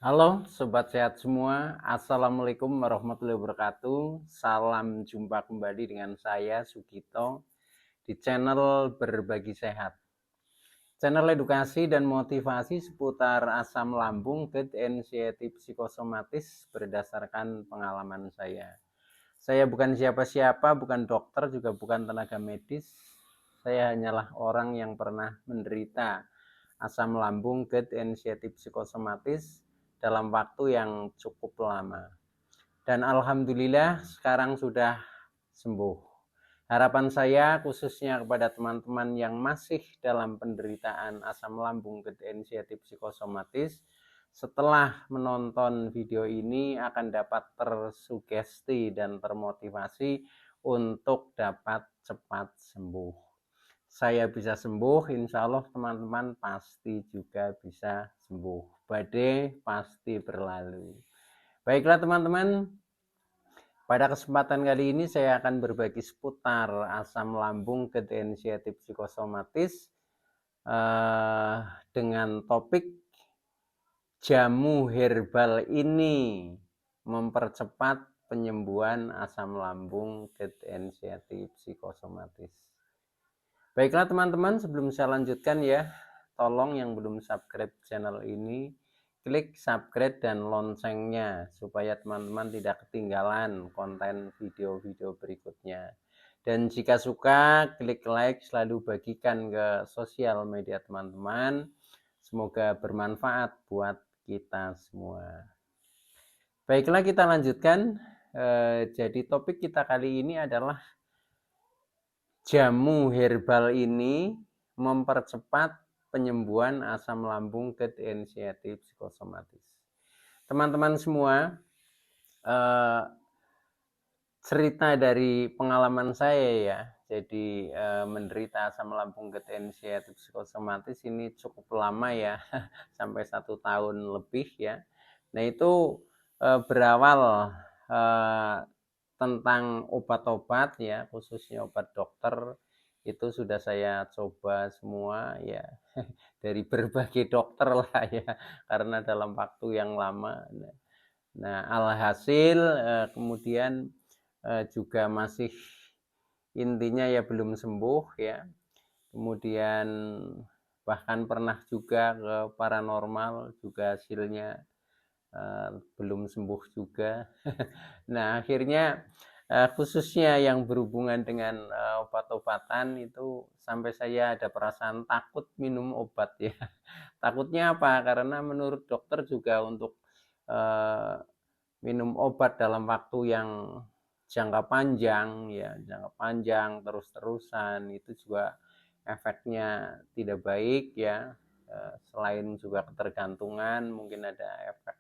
Halo sobat sehat semua, Assalamualaikum warahmatullahi wabarakatuh. Salam jumpa kembali dengan saya Sugito di channel Berbagi Sehat. Channel edukasi dan motivasi seputar asam lambung, GERD, anxiety psikosomatis berdasarkan pengalaman saya. Saya bukan siapa-siapa, bukan dokter, juga bukan tenaga medis. Saya hanyalah orang yang pernah menderita asam lambung, GERD, anxiety psikosomatis dalam waktu yang cukup lama. Dan alhamdulillah sekarang sudah sembuh. Harapan saya khususnya kepada teman-teman yang masih dalam penderitaan asam lambung, GERD, anxiety psikosomatis, setelah menonton video ini akan dapat tersugesti dan termotivasi untuk dapat cepat sembuh. Saya bisa sembuh, insya Allah teman-teman pasti juga bisa sembuh. Badai pasti berlalu. Baiklah teman-teman, pada kesempatan kali ini saya akan berbagi seputar asam lambung, GERD, anxiety psikosomatis dengan topik jamu herbal ini mempercepat penyembuhan asam lambung, GERD, anxiety psikosomatis. Baiklah teman-teman, sebelum saya lanjutkan ya, tolong yang belum subscribe channel ini, klik subscribe dan loncengnya supaya teman-teman tidak ketinggalan konten video-video berikutnya. Dan jika suka, klik like, selalu bagikan ke sosial media teman-teman. Semoga bermanfaat buat kita semua. Baiklah kita lanjutkan. Jadi topik kita kali ini adalah jamu herbal ini mempercepat penyembuhan asam lambung, GERD, anxiety psikosomatis. Teman-teman semua, cerita dari pengalaman saya ya, jadi menderita asam lambung, GERD, anxiety psikosomatis ini cukup lama ya, sampai 1 tahun lebih ya. Nah itu berawal tentang obat-obat ya, khususnya obat dokter itu sudah saya coba semua ya, dari berbagai dokter lah ya, karena dalam waktu yang lama. Nah alhasil kemudian juga masih intinya ya belum sembuh ya. Kemudian bahkan pernah juga ke paranormal, juga hasilnya belum sembuh juga. Nah akhirnya khususnya yang berhubungan dengan obat-obatan itu sampai saya ada perasaan takut minum obat ya. Takutnya apa? Karena menurut dokter juga untuk minum obat dalam waktu yang jangka panjang ya, jangka panjang terus-terusan itu juga efeknya tidak baik ya. Selain juga ketergantungan, mungkin ada efek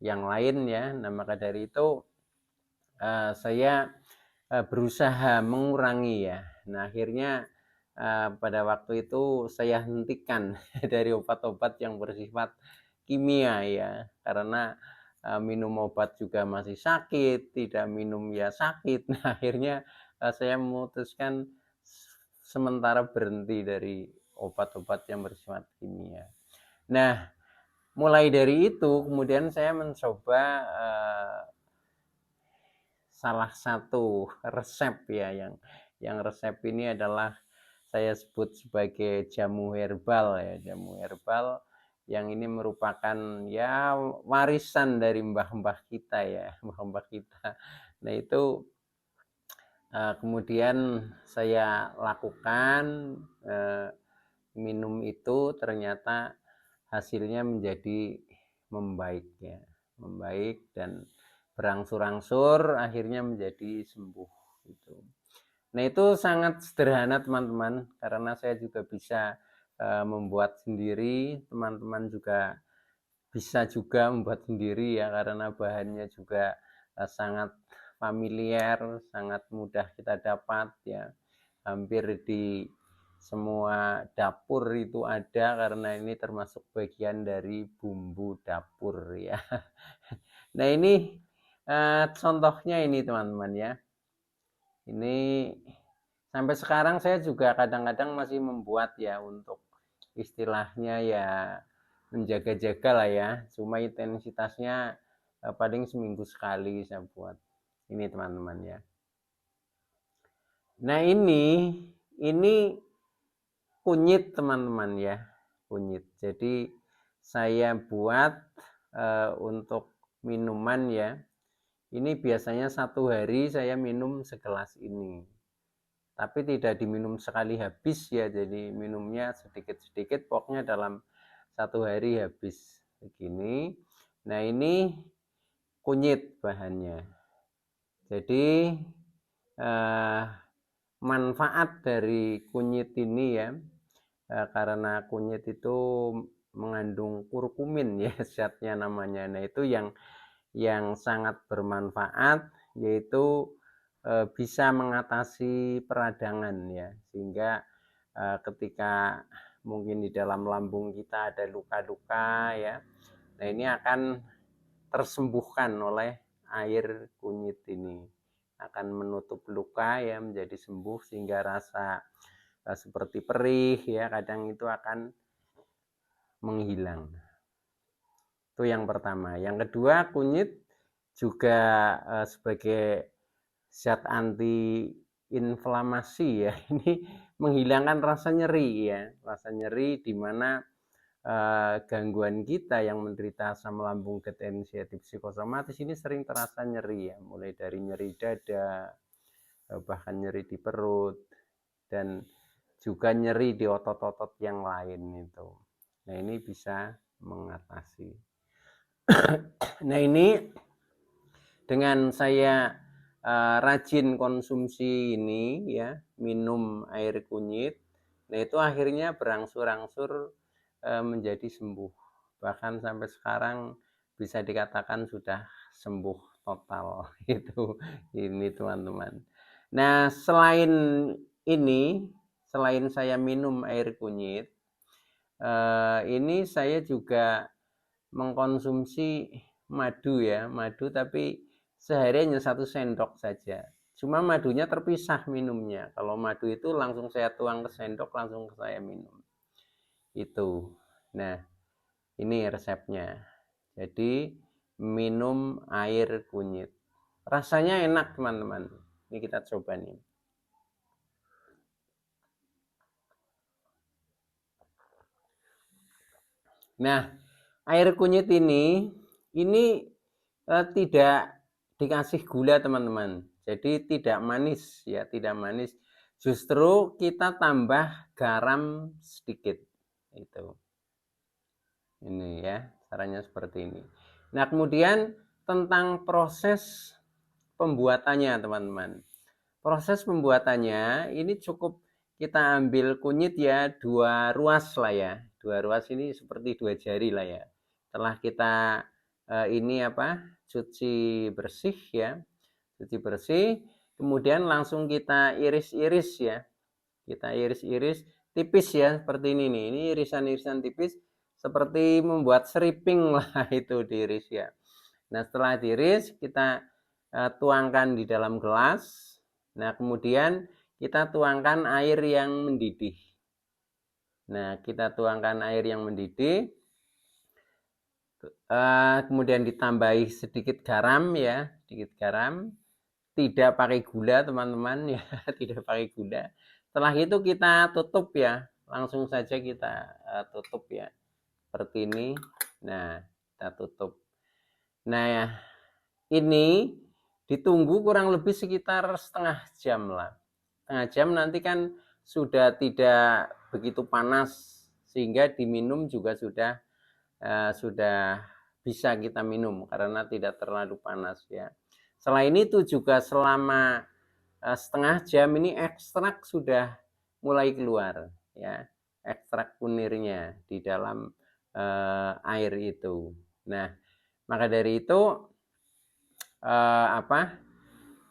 yang lain ya. Nah maka dari itu saya berusaha mengurangi ya. Nah akhirnya pada waktu itu saya hentikan dari obat-obat yang bersifat kimia ya, karena minum obat juga masih sakit, tidak minum ya sakit. Nah akhirnya saya memutuskan sementara berhenti dari obat-obat yang bersifat kimia. Nah mulai dari itu kemudian saya mencoba salah satu resep ya, yang resep ini adalah saya sebut sebagai jamu herbal ya, jamu herbal yang ini merupakan ya warisan dari mbah-mbah kita ya, mbah-mbah kita. Nah itu kemudian saya lakukan, minum itu ternyata hasilnya menjadi membaik ya, membaik dan berangsur-angsur akhirnya menjadi sembuh gitu. Nah itu sangat sederhana teman-teman, karena saya juga bisa membuat sendiri, teman-teman juga bisa juga membuat sendiri ya, karena bahannya juga sangat familiar, sangat mudah kita dapat ya, hampir di semua dapur itu ada, karena ini termasuk bagian dari bumbu dapur ya. Nah ini contohnya ini teman-teman ya, ini sampai sekarang saya juga kadang-kadang masih membuat ya, untuk istilahnya ya menjaga-jaga lah ya. Cuma intensitasnya paling seminggu sekali saya buat. Ini teman-teman ya. Nah ini kunyit teman-teman ya, kunyit. Jadi saya buat untuk minuman ya. Ini biasanya 1 hari saya minum segelas ini. Tapi tidak diminum sekali habis ya, jadi minumnya sedikit-sedikit, pokoknya dalam 1 hari habis begini. Nah ini kunyit bahannya. Jadi manfaat dari kunyit ini ya, karena kunyit itu mengandung kurkumin ya, zatnya namanya. Nah itu yang sangat bermanfaat, yaitu bisa mengatasi peradangan ya, sehingga ketika mungkin di dalam lambung kita ada luka-luka ya, nah ini akan tersembuhkan oleh air kunyit ini, akan menutup luka ya menjadi sembuh, sehingga rasa seperti perih ya kadang itu akan menghilang. Itu yang pertama. Yang kedua, kunyit juga sebagai zat anti inflamasi ya. Ini menghilangkan rasa nyeri ya, rasa nyeri di mana gangguan kita yang menderita asam lambung degeneratif psikosomatis ini sering terasa nyeri ya, mulai dari nyeri dada, bahkan nyeri di perut, dan juga nyeri di otot-otot yang lain itu. Nah ini bisa mengatasi. Nah ini dengan saya rajin konsumsi ini ya, minum air kunyit, nah itu akhirnya berangsur-angsur menjadi sembuh. Bahkan sampai sekarang bisa dikatakan sudah sembuh total itu ini teman-teman. Nah selain ini, selain saya minum air kunyit, ini saya juga mengkonsumsi madu ya, madu tapi sehari hanya 1 sendok saja. Cuma madunya terpisah minumnya. Kalau madu itu langsung saya tuang ke sendok, langsung saya minum. Itu. Nah, ini resepnya. Jadi minum air kunyit. Rasanya enak teman-teman. Ini kita coba nih. Nah, air kunyit ini tidak dikasih gula teman-teman. Jadi tidak manis ya, tidak manis. Justru kita tambah garam sedikit. Itu. Ini ya, caranya seperti ini. Nah, kemudian tentang proses pembuatannya teman-teman. Proses pembuatannya ini cukup kita ambil kunyit ya 2 ruas lah ya. 2 ruas ini seperti 2 jari lah ya. Setelah kita ini cuci bersih ya. Cuci bersih, kemudian langsung kita iris-iris ya. Kita iris-iris tipis ya, seperti ini nih. Ini irisan-irisan tipis seperti membuat seriping lah itu diiris ya. Nah, setelah diiris kita tuangkan di dalam gelas. Nah, kemudian kita tuangkan air yang mendidih. Nah, kita tuangkan air yang mendidih. Kemudian ditambahi sedikit garam ya, sedikit garam. Tidak pakai gula teman-teman ya, tidak pakai gula. Setelah itu kita tutup ya, langsung saja kita tutup ya, seperti ini. Nah, kita tutup. Nah ya, ini ditunggu kurang lebih sekitar setengah jam lah. Setengah jam nanti kan sudah tidak begitu panas, sehingga diminum juga sudah bisa kita minum karena tidak terlalu panas ya. Selain itu juga selama setengah jam ini ekstrak sudah mulai keluar ya, ekstrak kunirnya di dalam air itu. Nah, maka dari itu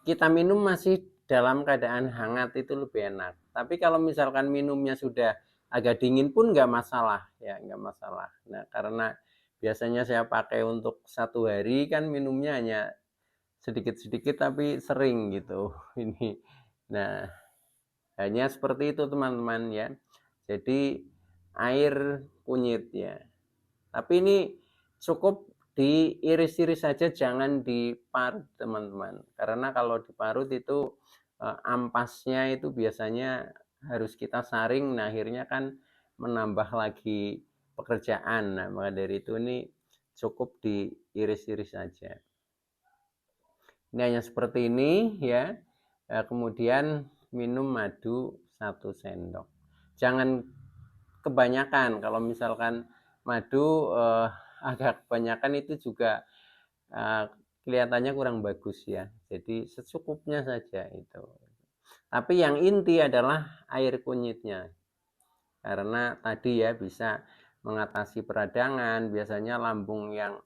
kita minum masih dalam keadaan hangat itu lebih enak. Tapi kalau misalkan minumnya sudah agak dingin pun nggak masalah ya, nggak masalah. Nah, karena biasanya saya pakai untuk 1 hari kan minumnya hanya sedikit-sedikit tapi sering gitu. Ini. Nah, hanya seperti itu teman-teman ya. Jadi air kunyit ya. Tapi ini cukup diiris-iris saja, jangan diparut teman-teman. Karena kalau diparut itu ampasnya itu biasanya harus kita saring, nah akhirnya kan menambah lagi pekerjaan. Nah, maka dari itu ini cukup diiris-iris saja. Ini hanya seperti ini ya. Kemudian minum madu 1 sendok. Jangan kebanyakan. Kalau misalkan madu agak kebanyakan itu juga kelihatannya kurang bagus ya. Jadi secukupnya saja itu. Tapi yang inti adalah air kunyitnya. Karena tadi ya bisa mengatasi peradangan. Biasanya lambung yang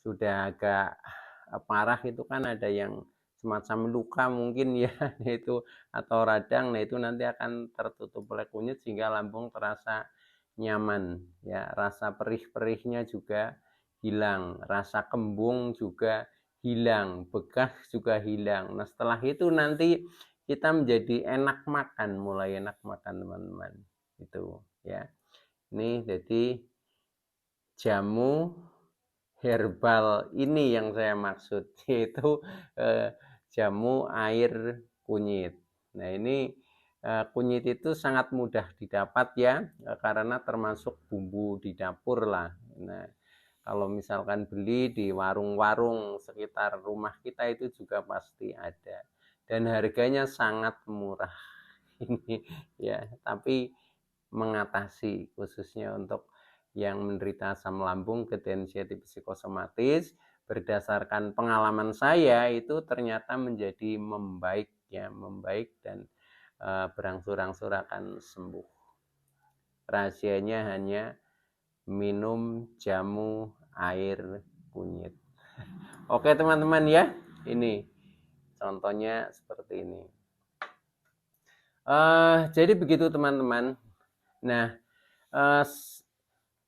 sudah agak parah itu kan ada yang semacam luka mungkin ya itu, atau radang. Nah itu nanti akan tertutup oleh kunyit sehingga lambung terasa nyaman ya, rasa perih-perihnya juga hilang, rasa kembung juga hilang, bekas juga hilang. Nah setelah itu nanti kita menjadi enak makan, mulai enak makan teman-teman itu ya. Ini jadi jamu herbal ini yang saya maksud, yaitu jamu air kunyit. Nah ini kunyit itu sangat mudah didapat ya, karena termasuk bumbu di dapur lah. Nah kalau misalkan beli di warung-warung sekitar rumah kita itu juga pasti ada, dan harganya sangat murah ini ya. Tapi mengatasi khususnya untuk yang menderita asam lambung, ketensiatif psikosomatis, berdasarkan pengalaman saya itu ternyata menjadi membaik ya, membaik dan berangsur-angsur akan sembuh. Rahasianya hanya minum jamu air kunyit. Oke teman-teman ya, ini contohnya seperti ini. Jadi begitu teman-teman. Nah,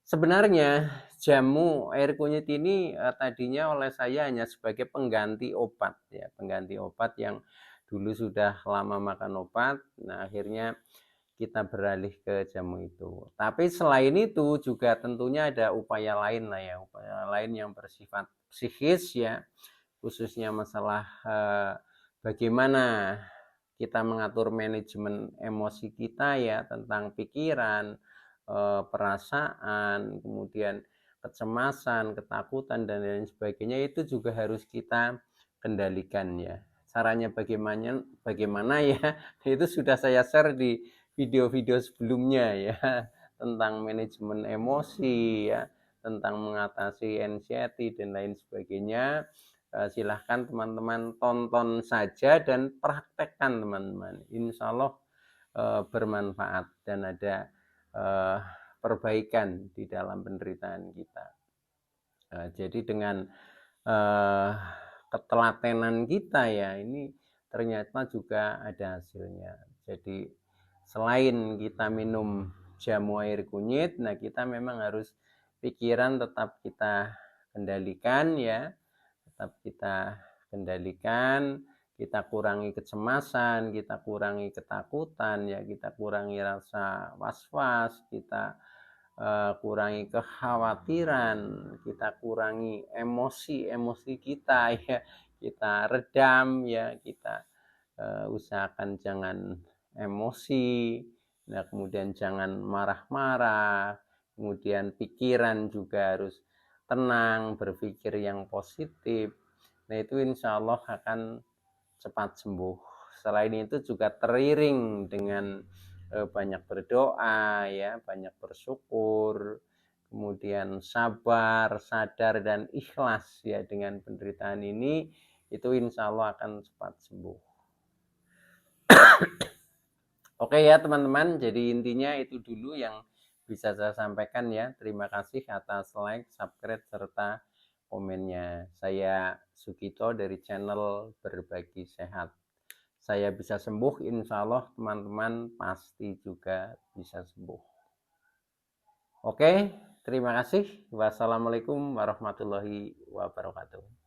sebenarnya jamu air kunyit ini tadinya oleh saya hanya sebagai pengganti obat ya, pengganti obat yang dulu sudah lama makan obat. Nah, akhirnya kita beralih ke jamu itu. Tapi selain itu juga tentunya ada upaya lain lah ya, upaya lain yang bersifat psikis ya, khususnya masalah bagaimana kita mengatur manajemen emosi kita ya, tentang pikiran, perasaan, kemudian kecemasan, ketakutan dan lain sebagainya, itu juga harus kita kendalikan ya. Caranya bagaimana ya, itu sudah saya share di video-video sebelumnya ya, tentang manajemen emosi ya, tentang mengatasi anxiety dan lain sebagainya. Silahkan teman-teman tonton saja dan praktekkan teman-teman. Insya Allah bermanfaat dan ada perbaikan di dalam penderitaan kita. Jadi dengan ketelatenan kita ya, ini ternyata juga ada hasilnya. Jadi selain kita minum jamu air kunyit, nah kita memang harus pikiran tetap kita kendalikan ya, tetap kita kendalikan, kita kurangi kecemasan, kita kurangi ketakutan ya, kita kurangi rasa was-was, kita kurangi kekhawatiran, kita kurangi emosi-emosi kita ya, kita redam ya, kita usahakan jangan emosi, nah kemudian jangan marah-marah, kemudian pikiran juga harus tenang, berpikir yang positif. Nah itu insya Allah akan cepat sembuh. Selain itu juga teriring dengan banyak berdoa ya, banyak bersyukur, kemudian sabar, sadar dan ikhlas ya dengan penderitaan ini, itu insya Allah akan cepat sembuh. Oke ya teman-teman, jadi intinya itu dulu yang bisa saya sampaikan ya. Terima kasih atas like, subscribe, serta komennya. Saya Sugito dari channel Berbagi Sehat. Saya bisa sembuh, insya Allah teman-teman pasti juga bisa sembuh. Oke, terima kasih. Wassalamualaikum warahmatullahi wabarakatuh.